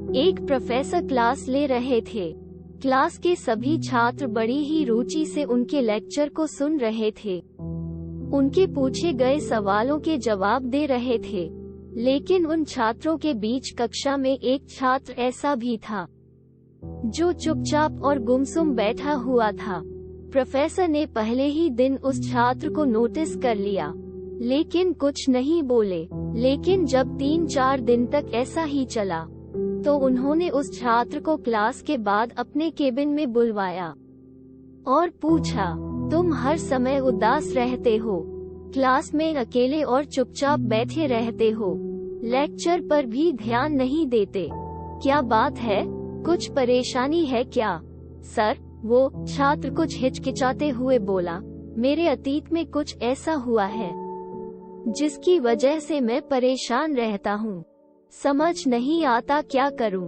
एक professor class ले रहे थे। क्लास के सभी छात्र बड़ी ही रुचि से उनके लेक्चर को सुन रहे थे। उनके पूछे गए सवालों के जवाब दे रहे थे, लेकिन उन छात्रों के बीच कक्षा में एक छात्र ऐसा भी था जो चुपचाप और गुमसुम बैठा हुआ था। प्रोफेसर ने पहले ही दिन उस छात्र को नोटिस कर लिया, लेकिन कुछ नहीं बोले। लेकिन जब 3-4 दिन तक ऐसा ही चला, तो उन्होंने उस छात्र को क्लास के बाद अपने केबिन में बुलवाया और पूछा, तुम हर समय उदास रहते हो, क्लास में अकेले और चुपचाप बैठे रहते हो, लेक्चर पर भी ध्यान नहीं देते, क्या बात है? कुछ परेशानी है क्या? सर, वो छात्र कुछ हिचकिचाते हुए बोला, मेरे अतीत में कुछ ऐसा हुआ है जिसकी वजह से मैं परेशान रहता हूँ, समझ नहीं आता क्या करूं।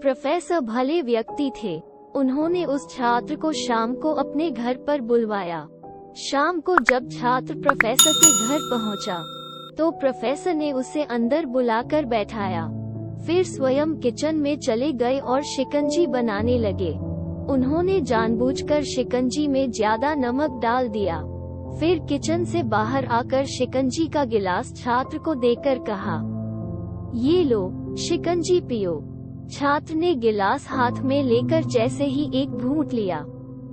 प्रोफेसर भले व्यक्ति थे। उन्होंने उस छात्र को शाम को अपने घर पर बुलवाया। शाम को जब छात्र प्रोफेसर के घर पहुंचा, तो प्रोफेसर ने उसे अंदर बुलाकर बैठाया। फिर स्वयं किचन में चले गए और शिकंजी बनाने लगे। उन्होंने जानबूझकर शिकंजी में ज्यादा नमक डाल दिया। फिर किचन से बाहर आकर शिकंजी का गिलास छात्र को देकर कहा, ये लो, शिकंजी पियो। छात्र ने गिलास हाथ में लेकर जैसे ही एक घूंट लिया,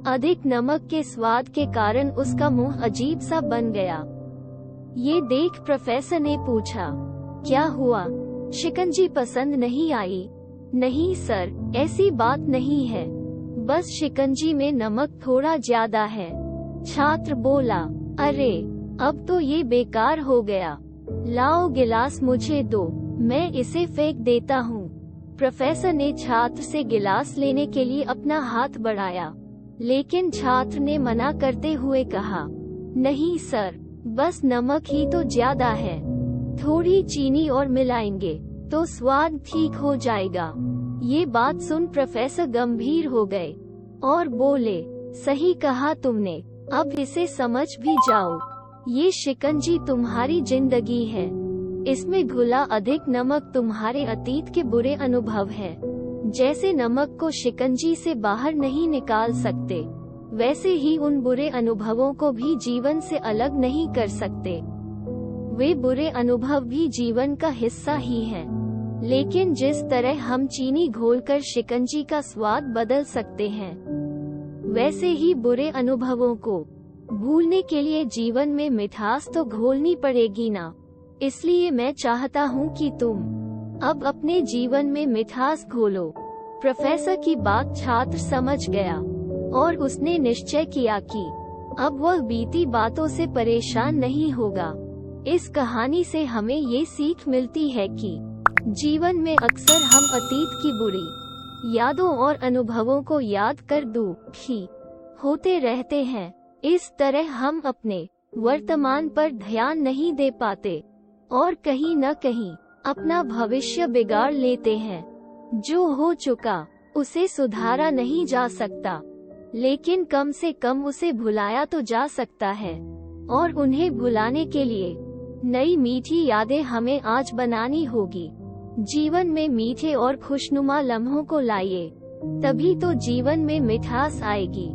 अधिक नमक के स्वाद के कारण उसका मुंह अजीब सा बन गया। ये देख प्रोफेसर ने पूछा, क्या हुआ? शिकंजी पसंद नहीं आई? नहीं सर, ऐसी बात नहीं है, बस शिकंजी में नमक थोड़ा ज्यादा है। छात्र बोला, अरे, अब तो ये बेकार हो गया, लाओ गिलास मुझे दो, मैं इसे फेंक देता हूँ। प्रोफेसर ने छात्र से गिलास लेने के लिए अपना हाथ बढ़ाया, लेकिन छात्र ने मना करते हुए कहा, नहीं सर, बस नमक ही तो ज्यादा है, थोड़ी चीनी और मिलाएंगे तो स्वाद ठीक हो जाएगा। ये बात सुन प्रोफेसर गंभीर हो गए और बोले, सही कहा तुमने, अब इसे समझ भी जाओ, ये शिकंजी तुम्हारी जिंदगी है, इसमें घुला अधिक नमक तुम्हारे अतीत के बुरे अनुभव है। जैसे नमक को शिकंजी से बाहर नहीं निकाल सकते, वैसे ही उन बुरे अनुभवों को भी जीवन से अलग नहीं कर सकते। वे बुरे अनुभव भी जीवन का हिस्सा ही हैं। लेकिन जिस तरह हम चीनी घोलकर शिकंजी का स्वाद बदल सकते हैं, वैसे ही बुरे अनुभवों को भूलने के लिए जीवन में मिठास तो घोलनी पड़ेगी ना। इसलिए मैं चाहता हूँ कि तुम अब अपने जीवन में मिठास घोलो। प्रोफेसर की बात छात्र समझ गया और उसने निश्चय किया कि अब वह बीती बातों से परेशान नहीं होगा। इस कहानी से हमें ये सीख मिलती है कि जीवन में अक्सर हम अतीत की बुरी यादों और अनुभवों को याद कर दुखी होते रहते हैं। इस तरह हम अपने वर्तमान पर ध्यान नहीं दे पाते और कहीं न कहीं अपना भविष्य बिगाड़ लेते हैं। जो हो चुका उसे सुधारा नहीं जा सकता, लेकिन कम से कम उसे भुलाया तो जा सकता है। और उन्हें भुलाने के लिए नई मीठी यादें हमें आज बनानी होगी। जीवन में मीठे और खुशनुमा लम्हों को लाइए, तभी तो जीवन में मिठास आएगी।